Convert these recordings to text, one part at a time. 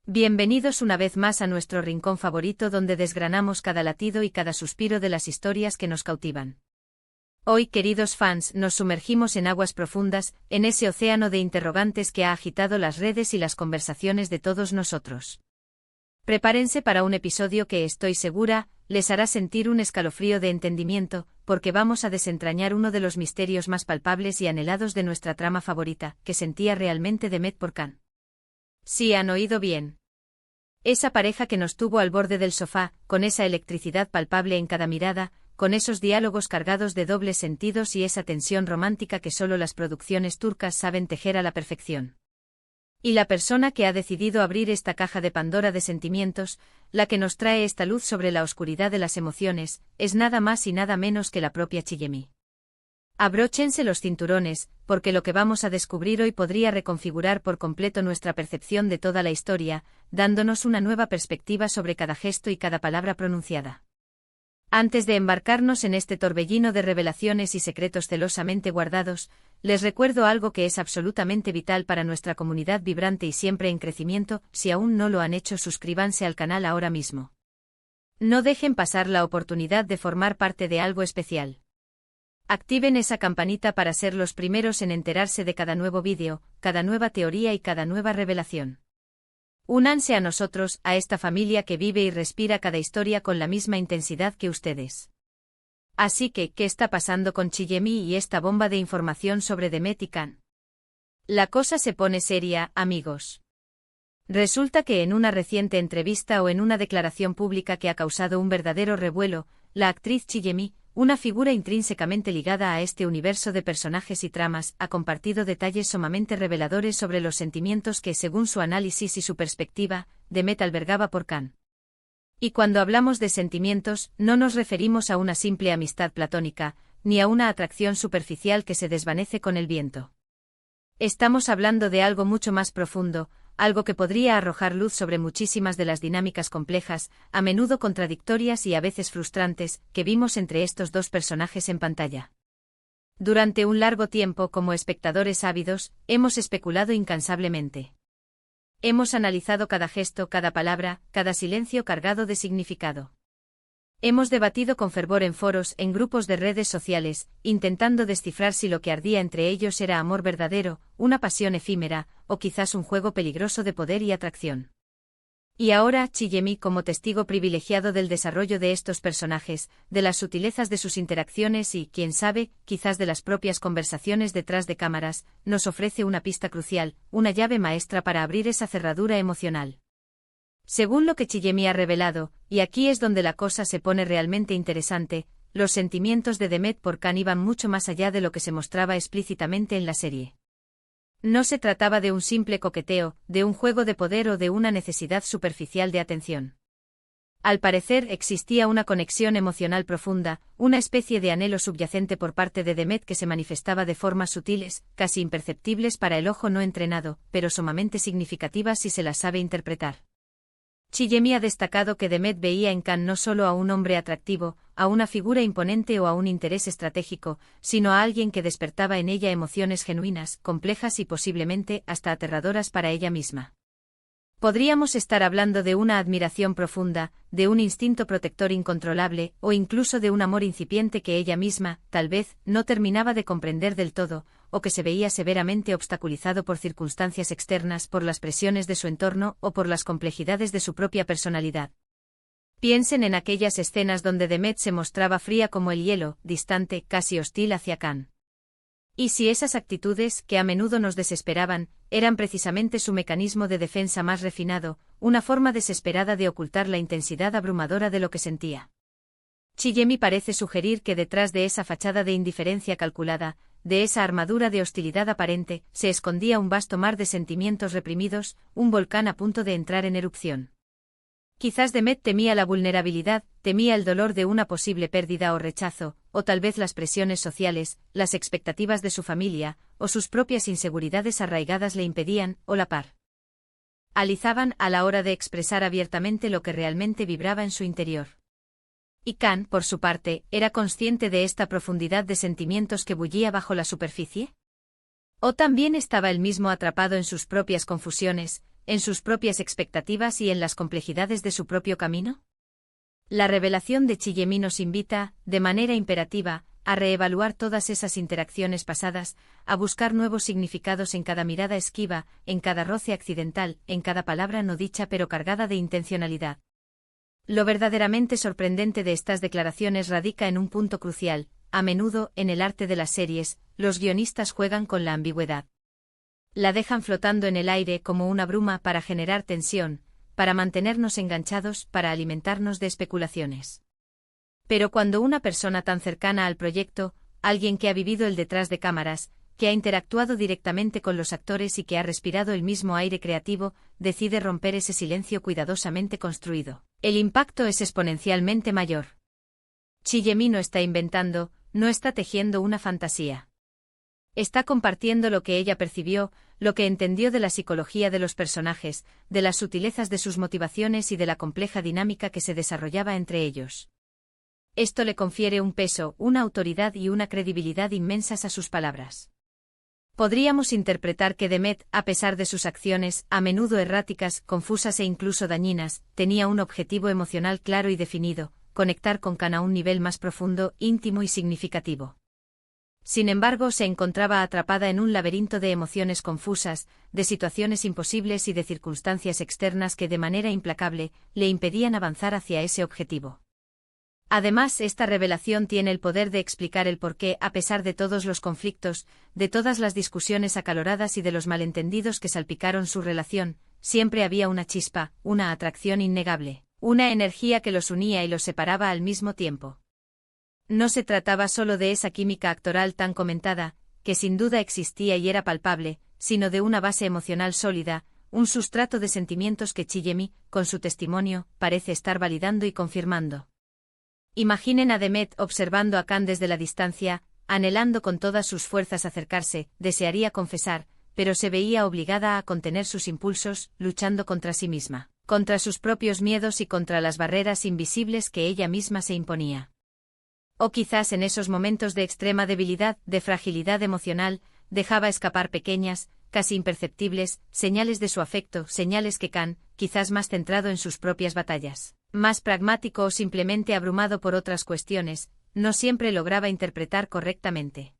Bienvenidos una vez más a nuestro rincón favorito donde desgranamos cada latido y cada suspiro de las historias que nos cautivan. Hoy, queridos fans, nos sumergimos en aguas profundas, en ese océano de interrogantes que ha agitado las redes y las conversaciones de todos nosotros. Prepárense para un episodio que, estoy segura, les hará sentir un escalofrío de entendimiento, porque vamos a desentrañar uno de los misterios más palpables y anhelados de nuestra trama favorita, que sentía realmente Demet por Can. Sí, han oído bien. Esa pareja que nos tuvo al borde del sofá, con esa electricidad palpable en cada mirada, con esos diálogos cargados de dobles sentidos y esa tensión romántica que solo las producciones turcas saben tejer a la perfección. Y la persona que ha decidido abrir esta caja de Pandora de sentimientos, la que nos trae esta luz sobre la oscuridad de las emociones, es nada más y nada menos que la propia Chillemi. Abróchense los cinturones, porque lo que vamos a descubrir hoy podría reconfigurar por completo nuestra percepción de toda la historia, dándonos una nueva perspectiva sobre cada gesto y cada palabra pronunciada. Antes de embarcarnos en este torbellino de revelaciones y secretos celosamente guardados, les recuerdo algo que es absolutamente vital para nuestra comunidad vibrante y siempre en crecimiento. Si aún no lo han hecho, suscríbanse al canal ahora mismo. No dejen pasar la oportunidad de formar parte de algo especial. Activen esa campanita para ser los primeros en enterarse de cada nuevo vídeo, cada nueva teoría y cada nueva revelación. Únanse a nosotros, a esta familia que vive y respira cada historia con la misma intensidad que ustedes. Así que, ¿qué está pasando con Chillemi y esta bomba de información sobre Demet y Can? La cosa se pone seria, amigos. Resulta que en una reciente entrevista o en una declaración pública que ha causado un verdadero revuelo, la actriz Chillemi, una figura intrínsecamente ligada a este universo de personajes y tramas, ha compartido detalles sumamente reveladores sobre los sentimientos que, según su análisis y su perspectiva, Demet albergaba por Can. Y cuando hablamos de sentimientos, no nos referimos a una simple amistad platónica, ni a una atracción superficial que se desvanece con el viento. Estamos hablando de algo mucho más profundo, algo que podría arrojar luz sobre muchísimas de las dinámicas complejas, a menudo contradictorias y a veces frustrantes, que vimos entre estos dos personajes en pantalla. Durante un largo tiempo, como espectadores ávidos, hemos especulado incansablemente. Hemos analizado cada gesto, cada palabra, cada silencio cargado de significado. Hemos debatido con fervor en foros, en grupos de redes sociales, intentando descifrar si lo que ardía entre ellos era amor verdadero, una pasión efímera, o quizás un juego peligroso de poder y atracción. Y ahora, Chillemi, como testigo privilegiado del desarrollo de estos personajes, de las sutilezas de sus interacciones y, quién sabe, quizás de las propias conversaciones detrás de cámaras, nos ofrece una pista crucial, una llave maestra para abrir esa cerradura emocional. Según lo que Chillemi ha revelado, y aquí es donde la cosa se pone realmente interesante, los sentimientos de Demet por Can iban mucho más allá de lo que se mostraba explícitamente en la serie. No se trataba de un simple coqueteo, de un juego de poder o de una necesidad superficial de atención. Al parecer existía una conexión emocional profunda, una especie de anhelo subyacente por parte de Demet que se manifestaba de formas sutiles, casi imperceptibles para el ojo no entrenado, pero sumamente significativas si se las sabe interpretar. Chillemi ha destacado que Demet veía en Can no solo a un hombre atractivo, a una figura imponente o a un interés estratégico, sino a alguien que despertaba en ella emociones genuinas, complejas y posiblemente hasta aterradoras para ella misma. Podríamos estar hablando de una admiración profunda, de un instinto protector incontrolable, o incluso de un amor incipiente que ella misma, tal vez, no terminaba de comprender del todo, o que se veía severamente obstaculizado por circunstancias externas, por las presiones de su entorno o por las complejidades de su propia personalidad. Piensen en aquellas escenas donde Demet se mostraba fría como el hielo, distante, casi hostil hacia Can. Y si esas actitudes, que a menudo nos desesperaban, eran precisamente su mecanismo de defensa más refinado, una forma desesperada de ocultar la intensidad abrumadora de lo que sentía. Chillemi parece sugerir que detrás de esa fachada de indiferencia calculada, de esa armadura de hostilidad aparente, se escondía un vasto mar de sentimientos reprimidos, un volcán a punto de entrar en erupción. Quizás Demet temía la vulnerabilidad, temía el dolor de una posible pérdida o rechazo, o tal vez las presiones sociales, las expectativas de su familia, o sus propias inseguridades arraigadas le impedían, o la paralizaban a la hora de expresar abiertamente lo que realmente vibraba en su interior. Y Can, por su parte, ¿era consciente de esta profundidad de sentimientos que bullía bajo la superficie? ¿O también estaba él mismo atrapado en sus propias confusiones, en sus propias expectativas y en las complejidades de su propio camino? La revelación de Chillemi nos invita, de manera imperativa, a reevaluar todas esas interacciones pasadas, a buscar nuevos significados en cada mirada esquiva, en cada roce accidental, en cada palabra no dicha pero cargada de intencionalidad. Lo verdaderamente sorprendente de estas declaraciones radica en un punto crucial: a menudo, en el arte de las series, los guionistas juegan con la ambigüedad. La dejan flotando en el aire como una bruma para generar tensión, para mantenernos enganchados, para alimentarnos de especulaciones. Pero cuando una persona tan cercana al proyecto, alguien que ha vivido el detrás de cámaras, que ha interactuado directamente con los actores y que ha respirado el mismo aire creativo, decide romper ese silencio cuidadosamente construido, el impacto es exponencialmente mayor. Chillemi no está inventando, no está tejiendo una fantasía. Está compartiendo lo que ella percibió, lo que entendió de la psicología de los personajes, de las sutilezas de sus motivaciones y de la compleja dinámica que se desarrollaba entre ellos. Esto le confiere un peso, una autoridad y una credibilidad inmensas a sus palabras. Podríamos interpretar que Demet, a pesar de sus acciones, a menudo erráticas, confusas e incluso dañinas, tenía un objetivo emocional claro y definido: conectar con Khan a un nivel más profundo, íntimo y significativo. Sin embargo, se encontraba atrapada en un laberinto de emociones confusas, de situaciones imposibles y de circunstancias externas que de manera implacable le impedían avanzar hacia ese objetivo. Además, esta revelación tiene el poder de explicar el porqué, a pesar de todos los conflictos, de todas las discusiones acaloradas y de los malentendidos que salpicaron su relación, siempre había una chispa, una atracción innegable, una energía que los unía y los separaba al mismo tiempo. No se trataba solo de esa química actoral tan comentada, que sin duda existía y era palpable, sino de una base emocional sólida, un sustrato de sentimientos que Chillemi, con su testimonio, parece estar validando y confirmando. Imaginen a Demet observando a Khan desde la distancia, anhelando con todas sus fuerzas acercarse, desearía confesar, pero se veía obligada a contener sus impulsos, luchando contra sí misma, contra sus propios miedos y contra las barreras invisibles que ella misma se imponía. O quizás en esos momentos de extrema debilidad, de fragilidad emocional, dejaba escapar pequeñas, casi imperceptibles, señales de su afecto, señales que Khan, quizás más centrado en sus propias batallas, más pragmático o simplemente abrumado por otras cuestiones, no siempre lograba interpretar correctamente.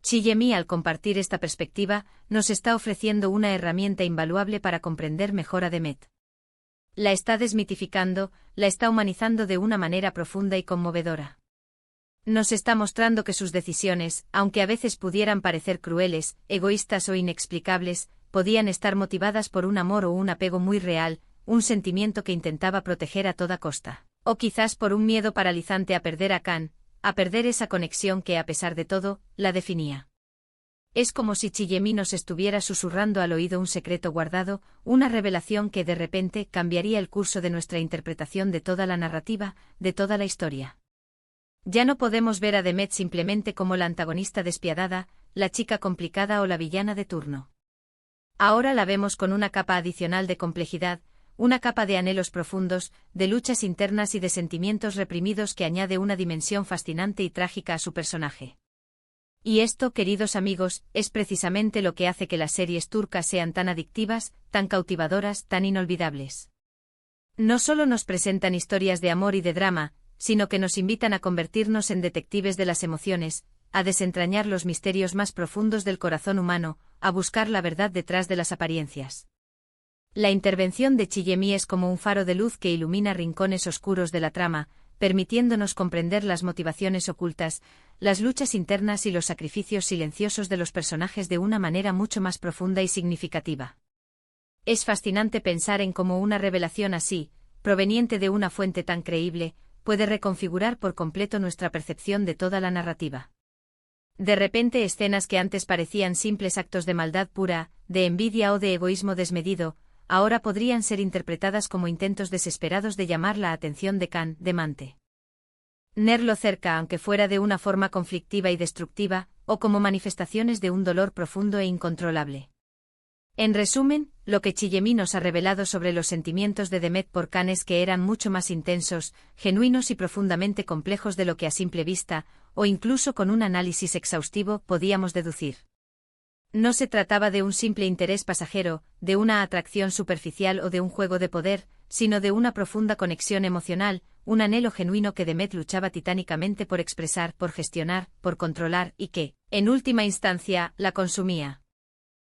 Chillemi, al compartir esta perspectiva, nos está ofreciendo una herramienta invaluable para comprender mejor a Demet. La está desmitificando, la está humanizando de una manera profunda y conmovedora. Nos está mostrando que sus decisiones, aunque a veces pudieran parecer crueles, egoístas o inexplicables, podían estar motivadas por un amor o un apego muy real, un sentimiento que intentaba proteger a toda costa, o quizás por un miedo paralizante a perder a Khan, a perder esa conexión que, a pesar de todo, la definía. Es como si Chillemi nos estuviera susurrando al oído un secreto guardado, una revelación que de repente cambiaría el curso de nuestra interpretación de toda la narrativa, de toda la historia. Ya no podemos ver a Demet simplemente como la antagonista despiadada, la chica complicada o la villana de turno. Ahora la vemos con una capa adicional de complejidad, una capa de anhelos profundos, de luchas internas y de sentimientos reprimidos que añade una dimensión fascinante y trágica a su personaje. Y esto, queridos amigos, es precisamente lo que hace que las series turcas sean tan adictivas, tan cautivadoras, tan inolvidables. No solo nos presentan historias de amor y de drama, sino que nos invitan a convertirnos en detectives de las emociones, a desentrañar los misterios más profundos del corazón humano, a buscar la verdad detrás de las apariencias. La intervención de Chillemi es como un faro de luz que ilumina rincones oscuros de la trama, permitiéndonos comprender las motivaciones ocultas, las luchas internas y los sacrificios silenciosos de los personajes de una manera mucho más profunda y significativa. Es fascinante pensar en cómo una revelación así, proveniente de una fuente tan creíble, puede reconfigurar por completo nuestra percepción de toda la narrativa. De repente, escenas que antes parecían simples actos de maldad pura, de envidia o de egoísmo desmedido, ahora podrían ser interpretadas como intentos desesperados de llamar la atención de Khan, de Mante. Tenerlo cerca, aunque fuera de una forma conflictiva y destructiva, o como manifestaciones de un dolor profundo e incontrolable. En resumen, lo que Chillemi nos ha revelado sobre los sentimientos de Demet por Khan es que eran mucho más intensos, genuinos y profundamente complejos de lo que a simple vista, o incluso con un análisis exhaustivo, podíamos deducir. No se trataba de un simple interés pasajero, de una atracción superficial o de un juego de poder, sino de una profunda conexión emocional, un anhelo genuino que Demet luchaba titánicamente por expresar, por gestionar, por controlar y que, en última instancia, la consumía.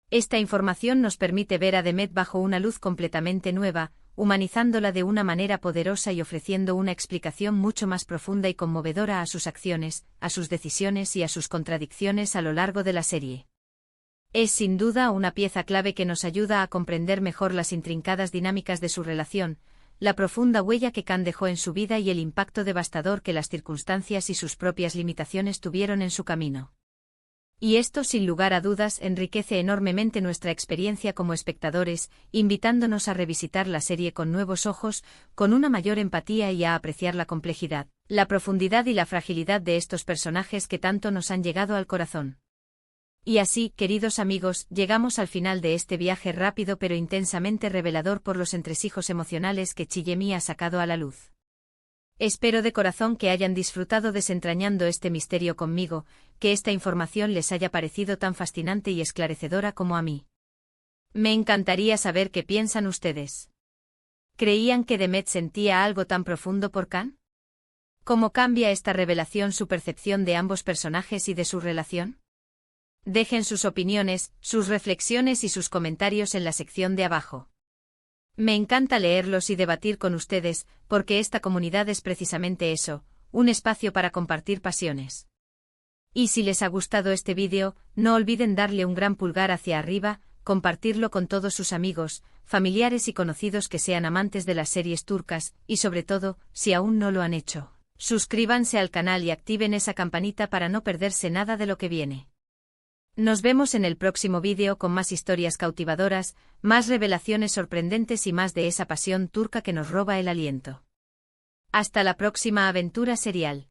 Esta información nos permite ver a Demet bajo una luz completamente nueva, humanizándola de una manera poderosa y ofreciendo una explicación mucho más profunda y conmovedora a sus acciones, a sus decisiones y a sus contradicciones a lo largo de la serie. Es sin duda una pieza clave que nos ayuda a comprender mejor las intrincadas dinámicas de su relación, la profunda huella que Khan dejó en su vida y el impacto devastador que las circunstancias y sus propias limitaciones tuvieron en su camino. Y esto, sin lugar a dudas, enriquece enormemente nuestra experiencia como espectadores, invitándonos a revisitar la serie con nuevos ojos, con una mayor empatía y a apreciar la complejidad, la profundidad y la fragilidad de estos personajes que tanto nos han llegado al corazón. Y así, queridos amigos, llegamos al final de este viaje rápido pero intensamente revelador por los entresijos emocionales que Chillemi ha sacado a la luz. Espero de corazón que hayan disfrutado desentrañando este misterio conmigo, que esta información les haya parecido tan fascinante y esclarecedora como a mí. Me encantaría saber qué piensan ustedes. ¿Creían que Demet sentía algo tan profundo por Khan? ¿Cómo cambia esta revelación su percepción de ambos personajes y de su relación? Dejen sus opiniones, sus reflexiones y sus comentarios en la sección de abajo. Me encanta leerlos y debatir con ustedes, porque esta comunidad es precisamente eso, un espacio para compartir pasiones. Y si les ha gustado este vídeo, no olviden darle un gran pulgar hacia arriba, compartirlo con todos sus amigos, familiares y conocidos que sean amantes de las series turcas, y sobre todo, si aún no lo han hecho, suscríbanse al canal y activen esa campanita para no perderse nada de lo que viene. Nos vemos en el próximo vídeo con más historias cautivadoras, más revelaciones sorprendentes y más de esa pasión turca que nos roba el aliento. Hasta la próxima aventura serial.